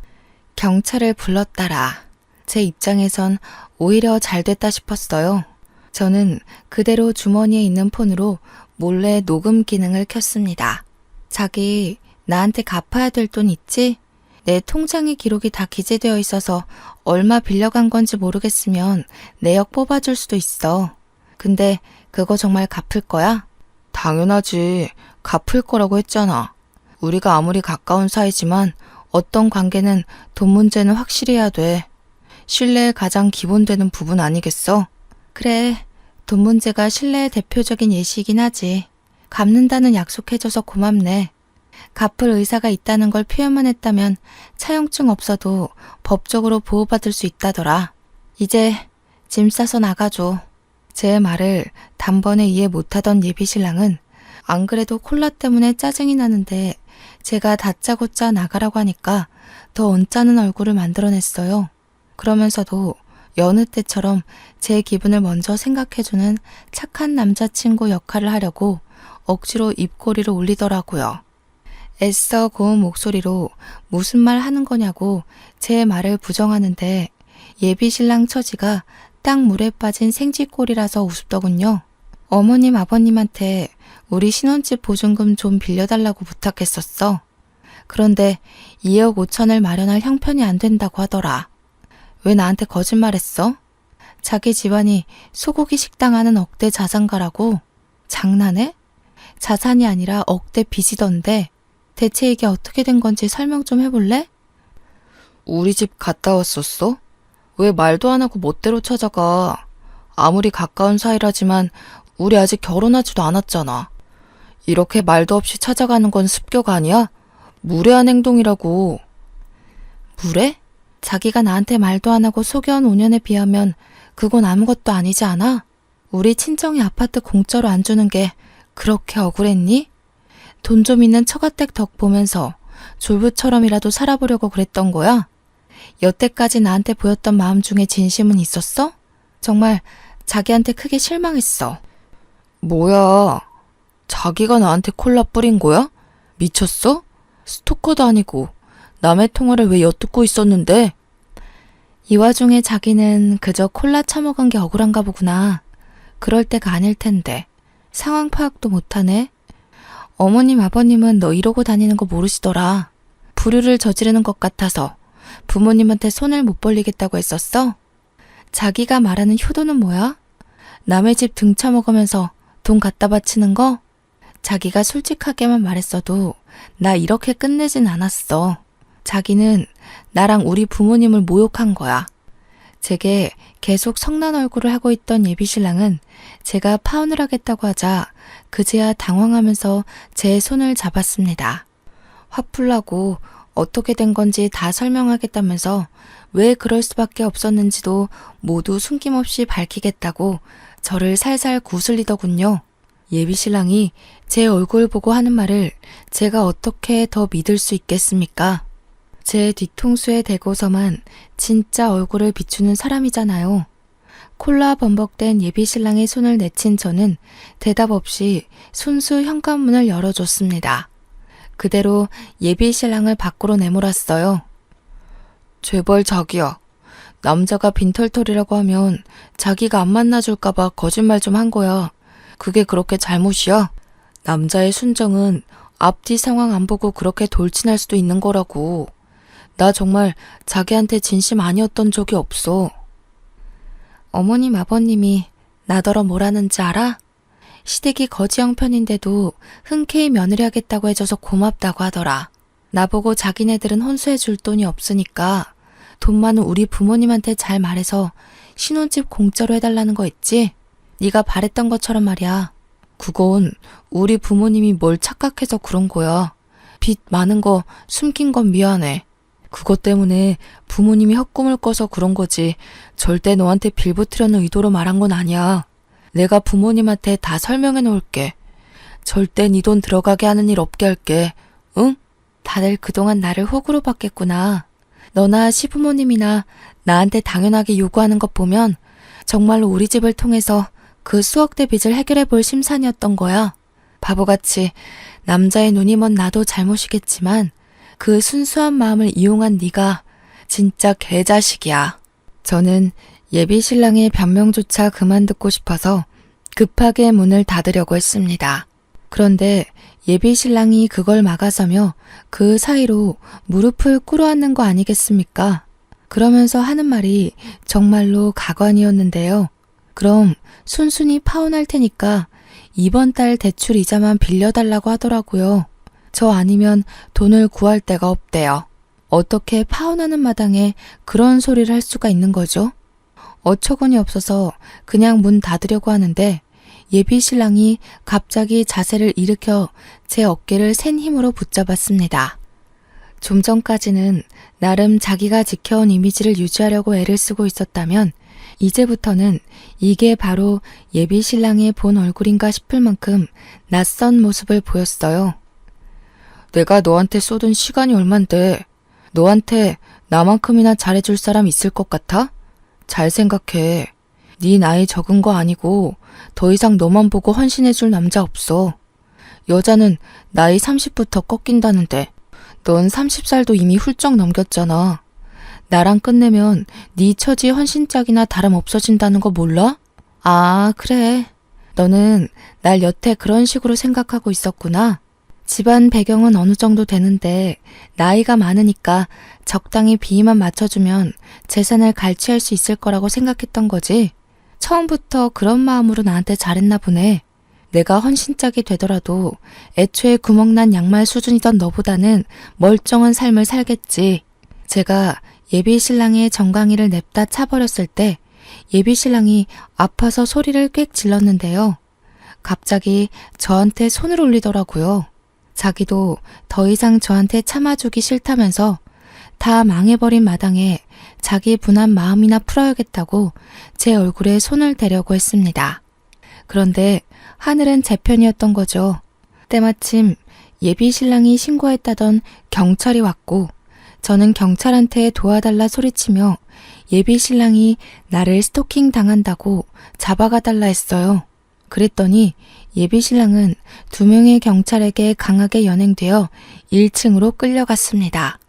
경찰을 불렀다라. 제 입장에선 오히려 잘 됐다 싶었어요. 저는 그대로 주머니에 있는 폰으로 몰래 녹음 기능을 켰습니다. 자기, 나한테 갚아야 될 돈 있지? 내 통장에 기록이 다 기재되어 있어서 얼마 빌려간 건지 모르겠으면 내역 뽑아줄 수도 있어. 근데 그거 정말 갚을 거야? 당연하지. 갚을 거라고 했잖아. 우리가 아무리 가까운 사이지만 어떤 관계는 돈 문제는 확실히 해야 돼. 신뢰의 가장 기본되는 부분 아니겠어? 그래, 돈 문제가 신뢰의 대표적인 예시이긴 하지. 갚는다는 약속해줘서 고맙네. 갚을 의사가 있다는 걸 표현만 했다면 차용증 없어도 법적으로 보호받을 수 있다더라. 이제 짐 싸서 나가줘. 제 말을 단번에 이해 못하던 예비신랑은 안 그래도 콜라 때문에 짜증이 나는데 제가 다짜고짜 나가라고 하니까 더 언짢은 얼굴을 만들어냈어요. 그러면서도 여느 때처럼 제 기분을 먼저 생각해주는 착한 남자친구 역할을 하려고 억지로 입꼬리를 올리더라고요. 애써 고운 목소리로 무슨 말 하는 거냐고 제 말을 부정하는데 예비신랑 처지가 딱 물에 빠진 생쥐꼴이라서 우습더군요. 어머님 아버님한테 우리 신혼집 보증금 좀 빌려달라고 부탁했었어. 그런데 2억 5천을 마련할 형편이 안 된다고 하더라. 왜 나한테 거짓말했어? 자기 집안이 소고기 식당 하는 억대 자산가라고? 장난해? 자산이 아니라 억대 빚이던데 대체 이게 어떻게 된 건지 설명 좀 해볼래? 우리 집 갔다 왔었어? 왜 말도 안 하고 멋대로 찾아가? 아무리 가까운 사이라지만 우리 아직 결혼하지도 않았잖아. 이렇게 말도 없이 찾아가는 건 습격 아니야? 무례한 행동이라고. 무례? 자기가 나한테 말도 안 하고 속여온 5년에 비하면 그건 아무것도 아니지 않아? 우리 친정이 아파트 공짜로 안 주는 게 그렇게 억울했니? 돈 좀 있는 처가댁 덕 보면서 졸부처럼이라도 살아보려고 그랬던 거야? 여태까지 나한테 보였던 마음 중에 진심은 있었어? 정말 자기한테 크게 실망했어. 뭐야? 자기가 나한테 콜라 뿌린 거야? 미쳤어? 스토커도 아니고 남의 통화를 왜 엿듣고 있었는데? 이 와중에 자기는 그저 콜라 처먹은 게 억울한가 보구나. 그럴 때가 아닐 텐데. 상황 파악도 못하네. 어머님 아버님은 너 이러고 다니는 거 모르시더라. 불효를 저지르는 것 같아서 부모님한테 손을 못 벌리겠다고 했었어? 자기가 말하는 효도는 뭐야? 남의 집 등쳐먹으면서 돈 갖다 바치는 거? 자기가 솔직하게만 말했어도 나 이렇게 끝내진 않았어. 자기는 나랑 우리 부모님을 모욕한 거야. 제게 계속 성난 얼굴을 하고 있던 예비신랑은 제가 파혼을 하겠다고 하자 그제야 당황하면서 제 손을 잡았습니다. 화풀나고 어떻게 된 건지 다 설명하겠다면서 왜 그럴 수밖에 없었는지도 모두 숨김없이 밝히겠다고 저를 살살 구슬리더군요. 예비신랑이 제 얼굴 보고 하는 말을 제가 어떻게 더 믿을 수 있겠습니까? 제 뒤통수에 대고서만 진짜 얼굴을 비추는 사람이잖아요. 콜라 범벅된 예비신랑의 손을 내친 저는 대답 없이 손수 현관문을 열어줬습니다. 그대로 예비신랑을 밖으로 내몰았어요. 제발 자기야. 남자가 빈털털이라고 하면 자기가 안 만나줄까봐 거짓말 좀 한 거야. 그게 그렇게 잘못이야? 남자의 순정은 앞뒤 상황 안 보고 그렇게 돌진할 수도 있는 거라고. 나 정말 자기한테 진심 아니었던 적이 없어. 어머님 아버님이 나더러 뭐라는지 알아? 시댁이 거지 형편인데도 흔쾌히 며느리 하겠다고 해줘서 고맙다고 하더라. 나보고 자기네들은 혼수해 줄 돈이 없으니까 돈 많은 우리 부모님한테 잘 말해서 신혼집 공짜로 해달라는 거 있지? 네가 바랬던 것처럼 말이야. 그건 우리 부모님이 뭘 착각해서 그런 거야. 빚 많은 거 숨긴 건 미안해. 그것 때문에 부모님이 헛꿈을 꿔서 그런 거지 절대 너한테 빌붙으려는 의도로 말한 건 아니야. 내가 부모님한테 다 설명해 놓을게. 절대 네 돈 들어가게 하는 일 없게 할게. 응? 다들 그동안 나를 호구로 봤겠구나. 너나 시부모님이나 나한테 당연하게 요구하는 것 보면 정말로 우리 집을 통해서 그 수억대 빚을 해결해 볼 심산이었던 거야. 바보같이 남자의 눈이 먼 나도 잘못이겠지만 그 순수한 마음을 이용한 네가 진짜 개자식이야. 저는 예비신랑의 변명조차 그만 듣고 싶어서 급하게 문을 닫으려고 했습니다. 그런데 예비 신랑이 그걸 막아서며 그 사이로 무릎을 꿇어앉는 거 아니겠습니까? 그러면서 하는 말이 정말로 가관이었는데요. 그럼 순순히 파혼할 테니까 이번 달 대출 이자만 빌려달라고 하더라고요. 저 아니면 돈을 구할 데가 없대요. 어떻게 파혼하는 마당에 그런 소리를 할 수가 있는 거죠? 어처구니 없어서 그냥 문 닫으려고 하는데 예비 신랑이 갑자기 자세를 일으켜 제 어깨를 센 힘으로 붙잡았습니다. 좀 전까지는 나름 자기가 지켜온 이미지를 유지하려고 애를 쓰고 있었다면 이제부터는 이게 바로 예비 신랑의 본 얼굴인가 싶을 만큼 낯선 모습을 보였어요. 내가 너한테 쏟은 시간이 얼만데 너한테 나만큼이나 잘해줄 사람 있을 것 같아? 잘 생각해. 네 나이 적은 거 아니고 더 이상 너만 보고 헌신해줄 남자 없어. 여자는 나이 30부터 꺾인다는데 넌 30살도 이미 훌쩍 넘겼잖아. 나랑 끝내면 네 처지 헌신짝이나 다름 없어진다는 거 몰라? 아, 그래. 너는 날 여태 그런 식으로 생각하고 있었구나. 집안 배경은 어느 정도 되는데 나이가 많으니까 적당히 비위만 맞춰주면 재산을 갈취할 수 있을 거라고 생각했던 거지. 처음부터 그런 마음으로 나한테 잘했나 보네. 내가 헌신짝이 되더라도 애초에 구멍난 양말 수준이던 너보다는 멀쩡한 삶을 살겠지. 제가 예비 신랑의 정강이를 냅다 차버렸을 때 예비 신랑이 아파서 소리를 꽥 질렀는데요. 갑자기 저한테 손을 올리더라고요. 자기도 더 이상 저한테 참아주기 싫다면서 다 망해버린 마당에 자기 분한 마음이나 풀어야겠다고 제 얼굴에 손을 대려고 했습니다. 그런데 하늘은 제 편이었던 거죠. 때마침 예비 신랑이 신고했다던 경찰이 왔고 저는 경찰한테 도와달라 소리치며 예비 신랑이 나를 스토킹 당한다고 잡아가달라 했어요. 그랬더니 예비 신랑은 2명의 경찰에게 강하게 연행되어 1층으로 끌려갔습니다.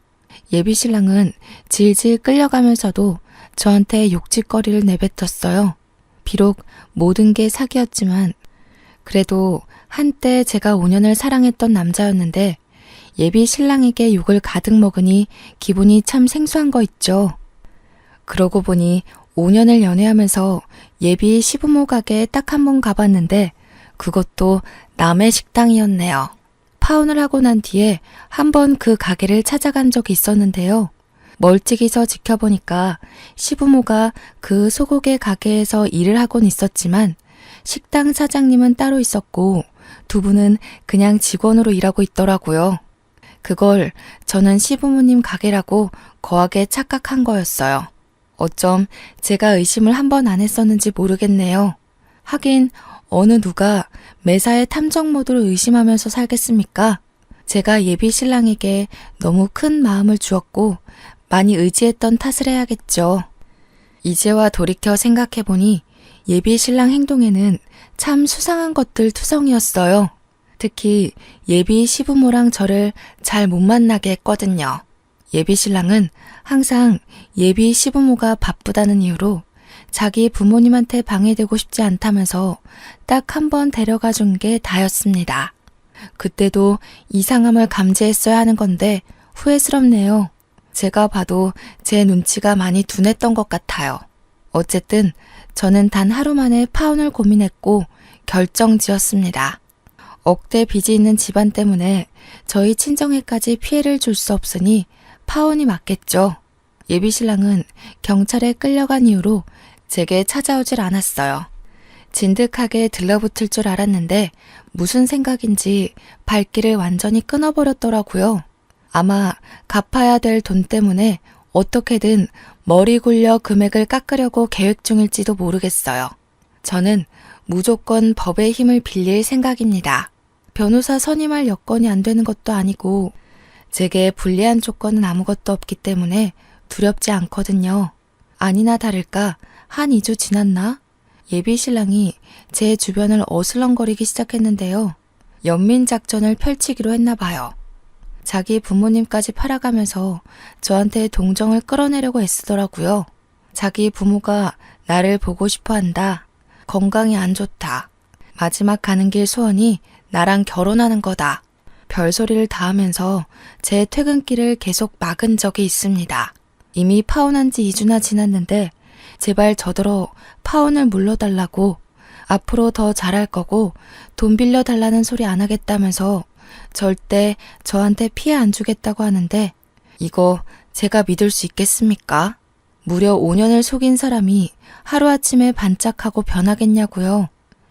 예비 신랑은 질질 끌려가면서도 저한테 욕짓거리를 내뱉었어요. 비록 모든 게 사기였지만 그래도 한때 제가 5년을 사랑했던 남자였는데 예비 신랑에게 욕을 가득 먹으니 기분이 참 생소한 거 있죠. 그러고 보니 5년을 연애하면서 예비 시부모 가게에 딱 한 번 가봤는데 그것도 남의 식당이었네요. 파혼을 하고 난 뒤에 한 번 그 가게를 찾아간 적이 있었는데요. 멀찍이서 지켜보니까 시부모가 그 소고기 가게에서 일을 하곤 있었지만 식당 사장님은 따로 있었고 2분은 그냥 직원으로 일하고 있더라고요. 그걸 저는 시부모님 가게라고 거하게 착각한 거였어요. 어쩜 제가 의심을 한 번 안 했었는지 모르겠네요. 하긴 어느 누가 매사에 탐정 모드로 의심하면서 살겠습니까? 제가 예비 신랑에게 너무 큰 마음을 주었고 많이 의지했던 탓을 해야겠죠. 이제와 돌이켜 생각해보니 예비 신랑 행동에는 참 수상한 것들 투성이었어요. 특히 예비 시부모랑 저를 잘 못 만나게 했거든요. 예비 신랑은 항상 예비 시부모가 바쁘다는 이유로 자기 부모님한테 방해되고 싶지 않다면서 딱 한 번 데려가 준 게 다였습니다. 그때도 이상함을 감지했어야 하는 건데 후회스럽네요. 제가 봐도 제 눈치가 많이 둔했던 것 같아요. 어쨌든 저는 단 하루 만에 파혼을 고민했고 결정지었습니다. 억대 빚이 있는 집안 때문에 저희 친정에까지 피해를 줄 수 없으니 파혼이 맞겠죠. 예비 신랑은 경찰에 끌려간 이후로 제게 찾아오질 않았어요. 진득하게 들러붙을 줄 알았는데 무슨 생각인지 발길을 완전히 끊어버렸더라고요. 아마 갚아야 될 돈 때문에 어떻게든 머리 굴려 금액을 깎으려고 계획 중일지도 모르겠어요. 저는 무조건 법의 힘을 빌릴 생각입니다. 변호사 선임할 여건이 안 되는 것도 아니고 제게 불리한 조건은 아무것도 없기 때문에 두렵지 않거든요. 아니나 다를까 한 2주 지났나? 예비 신랑이 제 주변을 어슬렁거리기 시작했는데요. 연민작전을 펼치기로 했나 봐요. 자기 부모님까지 팔아가면서 저한테 동정을 끌어내려고 애쓰더라고요. 자기 부모가 나를 보고 싶어 한다. 건강이 안 좋다. 마지막 가는 길 소원이 나랑 결혼하는 거다. 별소리를 다 하면서 제 퇴근길을 계속 막은 적이 있습니다. 이미 파혼한 지 2주나 지났는데 제발 저더러 파혼을 물러달라고, 앞으로 더 잘할 거고 돈 빌려달라는 소리 안 하겠다면서 절대 저한테 피해 안 주겠다고 하는데 이거 제가 믿을 수 있겠습니까? 무려 5년을 속인 사람이 하루아침에 반짝하고 변하겠냐고요.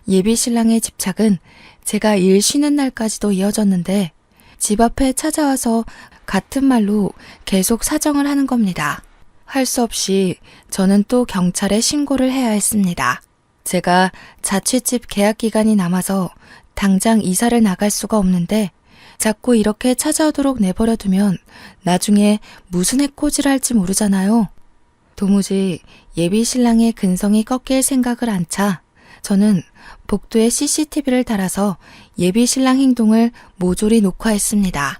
예비 신랑의 집착은 제가 일 쉬는 날까지도 이어졌는데 집 앞에 찾아와서 같은 말로 계속 사정을 하는 겁니다. 할 수 없이 저는 또 경찰에 신고를 해야 했습니다. 제가 자취집 계약 기간이 남아서 당장 이사를 나갈 수가 없는데 자꾸 이렇게 찾아오도록 내버려 두면 나중에 무슨 해코지를 할지 모르잖아요. 도무지 예비 신랑의 근성이 꺾일 생각을 안 차 저는 복도에 CCTV를 달아서 예비 신랑 행동을 모조리 녹화했습니다.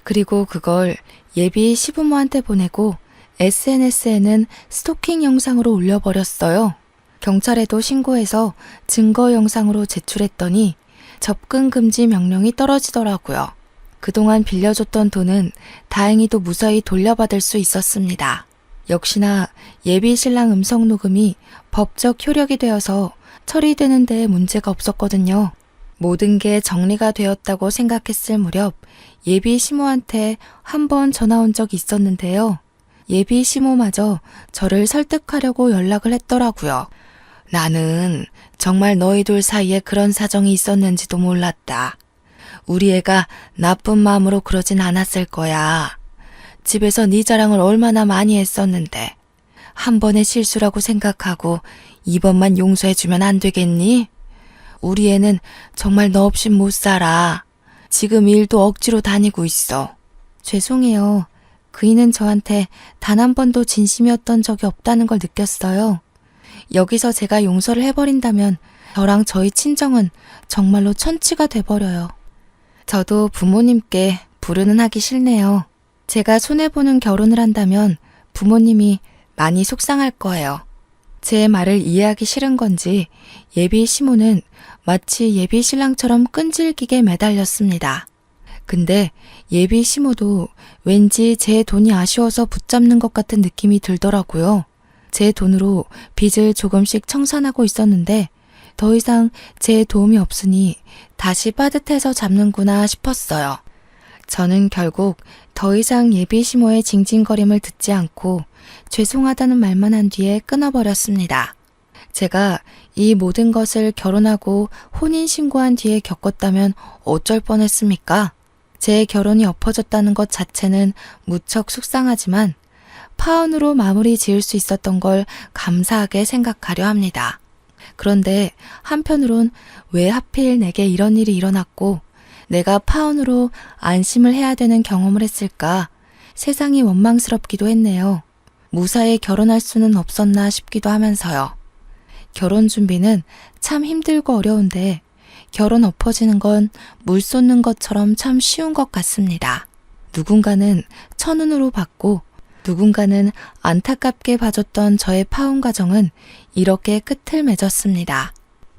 그리고 그걸 예비 시부모한테 보내고 SNS에는 스토킹 영상으로 올려버렸어요. 경찰에도 신고해서 증거 영상으로 제출했더니 접근 금지 명령이 떨어지더라고요. 그동안 빌려줬던 돈은 다행히도 무사히 돌려받을 수 있었습니다. 역시나 예비 신랑 음성 녹음이 법적 효력이 되어서 처리되는 데 문제가 없었거든요. 모든 게 정리가 되었다고 생각했을 무렵 예비 시모한테 한 번 전화 온 적이 있었는데요. 예비 시모마저 저를 설득하려고 연락을 했더라고요. 나는 정말 너희 둘 사이에 그런 사정이 있었는지도 몰랐다. 우리 애가 나쁜 마음으로 그러진 않았을 거야. 집에서 네 자랑을 얼마나 많이 했었는데 한 번의 실수라고 생각하고 이번만 용서해주면 안 되겠니? 우리 애는 정말 너 없인 못 살아. 지금 일도 억지로 다니고 있어. 죄송해요. 그이는 저한테 단 한 번도 진심이었던 적이 없다는 걸 느꼈어요. 여기서 제가 용서를 해버린다면 저랑 저희 친정은 정말로 천치가 돼버려요. 저도 부모님께 불효는 하기 싫네요. 제가 손해보는 결혼을 한다면 부모님이 많이 속상할 거예요. 제 말을 이해하기 싫은 건지 예비 시모는 마치 예비 신랑처럼 끈질기게 매달렸습니다. 근데 예비 시모도 왠지 제 돈이 아쉬워서 붙잡는 것 같은 느낌이 들더라고요. 제 돈으로 빚을 조금씩 청산하고 있었는데 더 이상 제 도움이 없으니 다시 빠듯해서 잡는구나 싶었어요. 저는 결국 더 이상 예비 시모의 징징거림을 듣지 않고 죄송하다는 말만 한 뒤에 끊어버렸습니다. 제가 이 모든 것을 결혼하고 혼인신고한 뒤에 겪었다면 어쩔 뻔했습니까? 제 결혼이 엎어졌다는 것 자체는 무척 속상하지만 파혼으로 마무리 지을 수 있었던 걸 감사하게 생각하려 합니다. 그런데 한편으론 왜 하필 내게 이런 일이 일어났고 내가 파혼으로 안심을 해야 되는 경험을 했을까 세상이 원망스럽기도 했네요. 무사히 결혼할 수는 없었나 싶기도 하면서요. 결혼 준비는 참 힘들고 어려운데 결혼 엎어지는 건 물 쏟는 것처럼 참 쉬운 것 같습니다. 누군가는 천운으로 받고 누군가는 안타깝게 봐줬던 저의 파혼 과정은 이렇게 끝을 맺었습니다.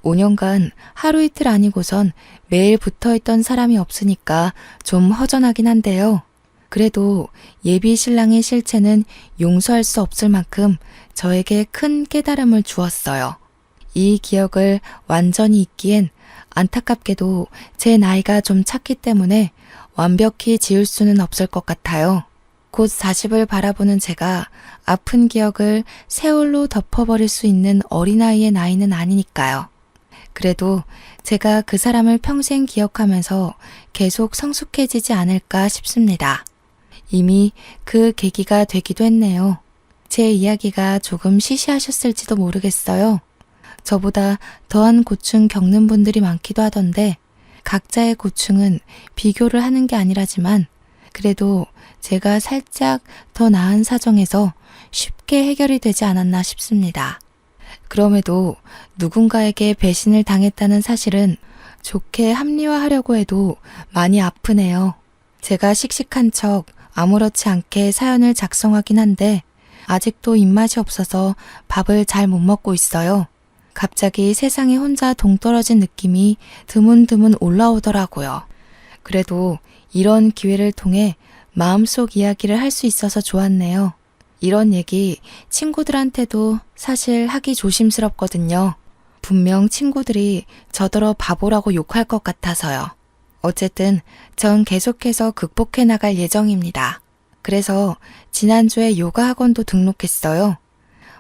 5년간 하루 이틀 아니고선 매일 붙어있던 사람이 없으니까 좀 허전하긴 한데요. 그래도 예비 신랑의 실체는 용서할 수 없을 만큼 저에게 큰 깨달음을 주었어요. 이 기억을 완전히 잊기엔 안타깝게도 제 나이가 좀 찼기 때문에 완벽히 지울 수는 없을 것 같아요. 곧 40을 바라보는 제가 아픈 기억을 세월로 덮어버릴 수 있는 어린아이의 나이는 아니니까요. 그래도 제가 그 사람을 평생 기억하면서 계속 성숙해지지 않을까 싶습니다. 이미 그 계기가 되기도 했네요. 제 이야기가 조금 시시하셨을지도 모르겠어요. 저보다 더한 고충 겪는 분들이 많기도 하던데 각자의 고충은 비교를 하는 게 아니라지만 그래도 제가 살짝 더 나은 사정에서 쉽게 해결이 되지 않았나 싶습니다. 그럼에도 누군가에게 배신을 당했다는 사실은 좋게 합리화하려고 해도 많이 아프네요. 제가 씩씩한 척 아무렇지 않게 사연을 작성하긴 한데 아직도 입맛이 없어서 밥을 잘 못 먹고 있어요. 갑자기 세상에 혼자 동떨어진 느낌이 드문드문 올라오더라고요. 그래도 이런 기회를 통해 마음속 이야기를 할 수 있어서 좋았네요. 이런 얘기 친구들한테도 사실 하기 조심스럽거든요. 분명 친구들이 저더러 바보라고 욕할 것 같아서요. 어쨌든 전 계속해서 극복해 나갈 예정입니다. 그래서 지난주에 요가 학원도 등록했어요.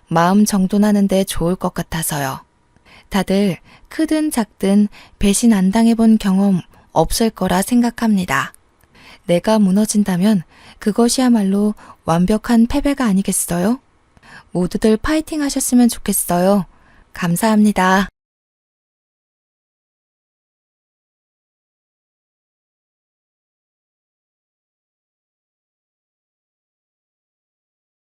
마음 정돈하는데 좋을 것 같아서요. 다들 크든 작든 배신 안 당해본 경험 없을 거라 생각합니다. 내가 무너진다면 그것이야말로 완벽한 패배가 아니겠어요? 모두들 파이팅 하셨으면 좋겠어요. 감사합니다.